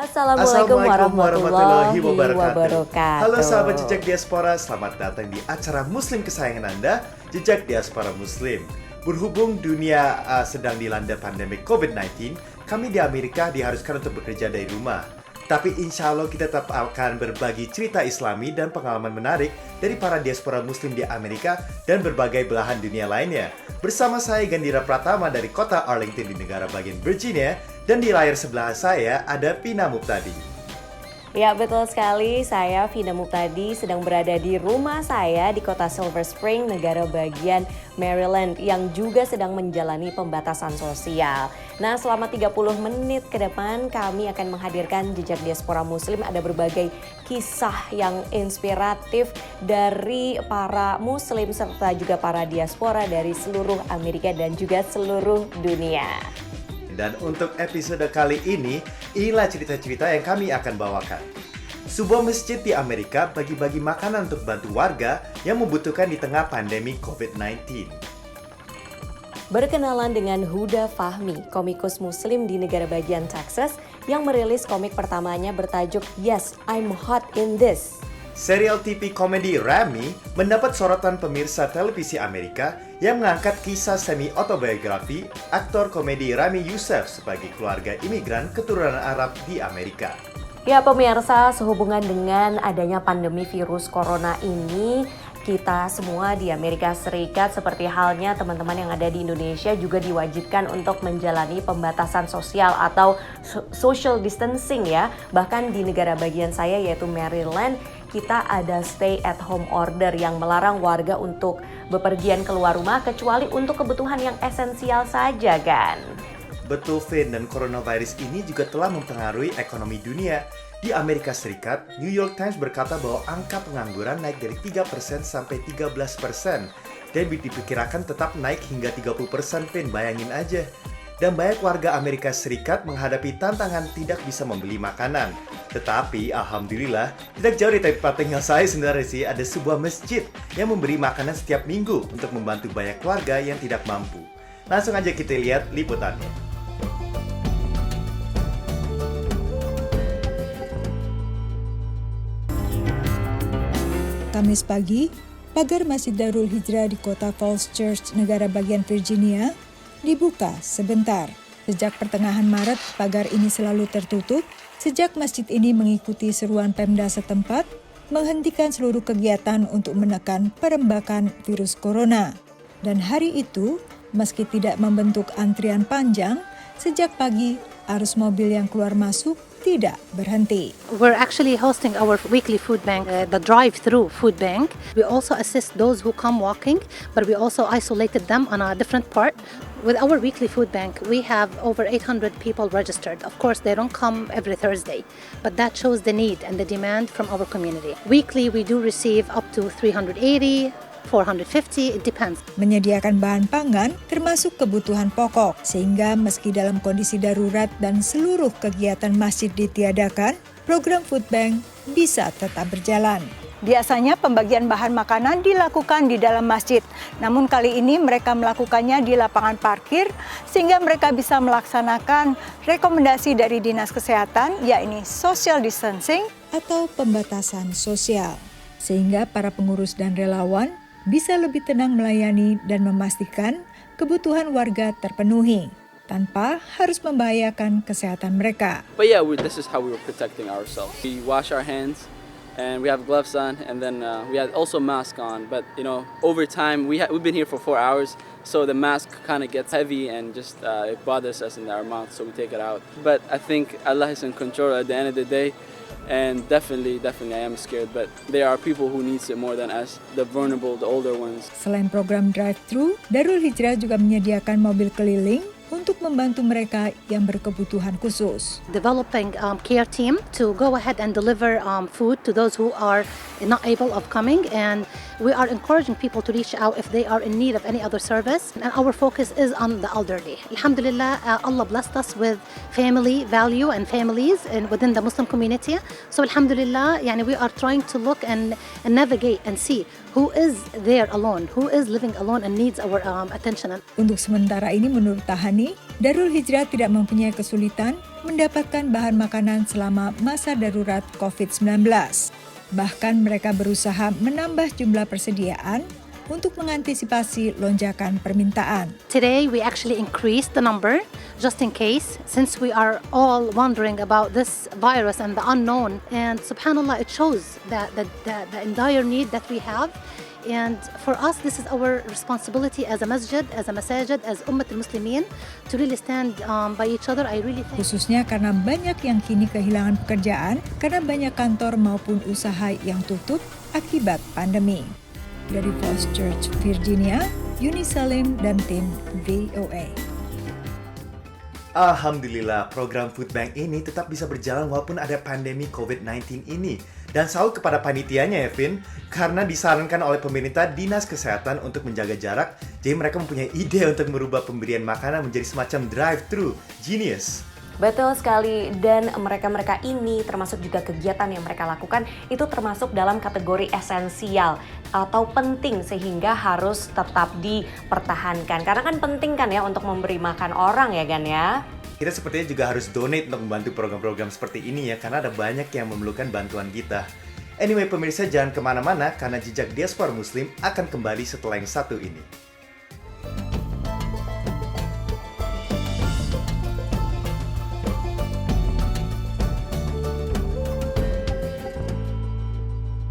Assalamualaikum warahmatullahi wabarakatuh. Halo sahabat Jejak Diaspora, selamat datang di acara Muslim kesayangan Anda, Jejak Diaspora Muslim. Berhubung dunia sedang dilanda pandemi COVID-19, kami di Amerika diharuskan untuk bekerja dari rumah. Tapi insya Allah kita tetap akan berbagi cerita Islami dan pengalaman menarik dari para diaspora Muslim di Amerika dan berbagai belahan dunia lainnya. Bersama saya Gandira Pratama dari kota Arlington di negara bagian Virginia, dan di layar sebelah saya ada Vina Muptadi. Ya, betul sekali. Saya Vina Muptadi sedang berada di rumah saya di kota Silver Spring, negara bagian Maryland, yang juga sedang menjalani pembatasan sosial. Nah, selama 30 menit ke depan kami akan menghadirkan Jejak Diaspora Muslim. Ada berbagai kisah yang inspiratif dari para Muslim serta juga para diaspora dari seluruh Amerika dan juga seluruh dunia. Dan untuk episode kali ini, inilah cerita-cerita yang kami akan bawakan. Sebuah masjid di Amerika bagi-bagi makanan untuk bantu warga yang membutuhkan di tengah pandemi COVID-19. Berkenalan dengan Huda Fahmi, komikus Muslim di negara bagian Texas yang merilis komik pertamanya bertajuk Yes, I'm Hot in This. Serial TV komedi Ramy mendapat sorotan pemirsa televisi Amerika yang mengangkat kisah semi-autobiografi aktor komedi Ramy Youssef sebagai keluarga imigran keturunan Arab di Amerika. Ya pemirsa, sehubungan dengan adanya pandemi virus corona ini, kita semua di Amerika Serikat seperti halnya teman-teman yang ada di Indonesia juga diwajibkan untuk menjalani pembatasan sosial atau social distancing ya. Bahkan di negara bagian saya yaitu Maryland, kita ada stay at home order yang melarang warga untuk bepergian keluar rumah kecuali untuk kebutuhan yang esensial saja kan. Betul Vin, dan coronavirus ini juga telah mempengaruhi ekonomi dunia. Di Amerika Serikat, New York Times berkata bahwa angka pengangguran naik dari 3% sampai 13% dan diperkirakan tetap naik hingga 30%, Vin, bayangin aja. Dan banyak warga Amerika Serikat menghadapi tantangan tidak bisa membeli makanan. Tetapi, alhamdulillah, tidak jauh dari tempat tinggal saya sebenarnya sih, ada sebuah masjid yang memberi makanan setiap minggu untuk membantu banyak warga yang tidak mampu. Langsung aja kita lihat liputannya. Kamis pagi, pagar Masjid Darul Hijrah di kota Falls Church, negara bagian Virginia, dibuka sebentar. Sejak pertengahan Maret, pagar ini selalu tertutup sejak masjid ini mengikuti seruan Pemda setempat menghentikan seluruh kegiatan untuk menekan perembakan virus corona. Dan hari itu, meski tidak membentuk antrian panjang, sejak pagi arus mobil yang keluar masuk tidak berhenti. We're actually hosting our weekly food bank, the drive-through food bank. We also assist those who come walking, but we also isolated them on a different part. With our weekly food bank, we have over 800 people registered. Of course, they don't come every Thursday, but that shows the need and the demand from our community. Weekly, we do receive up to 380, 450, it depends. Menyediakan bahan pangan termasuk kebutuhan pokok, sehingga meski dalam kondisi darurat dan seluruh kegiatan masjid ditiadakan, program food bank bisa tetap berjalan. Biasanya pembagian bahan makanan dilakukan di dalam masjid, namun kali ini mereka melakukannya di lapangan parkir sehingga mereka bisa melaksanakan rekomendasi dari Dinas Kesehatan, yakni social distancing atau pembatasan sosial. Sehingga para pengurus dan relawan bisa lebih tenang melayani dan memastikan kebutuhan warga terpenuhi tanpa harus membahayakan kesehatan mereka. But yeah, this is how we were protecting ourselves. We wash our hands and we have gloves on, and then we had also mask on. But you know, over time we've been here for 4 hours, so the mask kind of gets heavy and just it bothers us in our mouth, so we take it out. But I think Allah is in control at the end of the day. And definitely I am scared, but there are people who needs it more than us, the vulnerable, the older ones. Selain program drive-thru, Darul Hijrah juga menyediakan mobil keliling untuk membantu mereka yang berkebutuhan khusus. Developing care team to go ahead and deliver food to those who are not able of coming, and we are encouraging people to reach out if they are in need of any other service. And our focus is on the elderly. Alhamdulillah, Allah blessed us with family value and families within the Muslim community. So Alhamdulillah, we are trying to look and navigate and see who is there alone, who is living alone and needs our attention. Untuk sementara ini menurut Tahani, Darul Hijrah tidak mempunyai kesulitan mendapatkan bahan makanan selama masa darurat COVID-19. Bahkan mereka berusaha menambah jumlah persediaan untuk mengantisipasi lonjakan permintaan. Today we actually increased the number just in case, since we are all wondering about this virus and the unknown. And subhanallah, it shows that the dire need that we have. And for us, this is our responsibility as a masjid, as Ummat al-Muslimin, to really stand by each other. I really think. Khususnya karena banyak yang kini kehilangan pekerjaan karena banyak kantor maupun usaha yang tutup akibat pandemi. Dari Falls Church, Virginia, Yuni Salim dan tim VOA. Alhamdulillah, program Food Bank ini tetap bisa berjalan walaupun ada pandemi COVID-19 ini. Dan salut kepada panitianya ya, Vin, karena disarankan oleh pemerintah Dinas Kesehatan untuk menjaga jarak, jadi mereka mempunyai ide untuk merubah pemberian makanan menjadi semacam drive-thru. Genius! Betul sekali, dan mereka-mereka ini termasuk juga kegiatan yang mereka lakukan itu termasuk dalam kategori esensial atau penting sehingga harus tetap dipertahankan. Karena kan penting kan ya untuk memberi makan orang ya Gan ya. Kita sepertinya juga harus donate untuk membantu program-program seperti ini ya, karena ada banyak yang memerlukan bantuan kita. Anyway pemirsa, jangan kemana-mana karena Jejak Diaspora Muslim akan kembali setelah yang satu ini.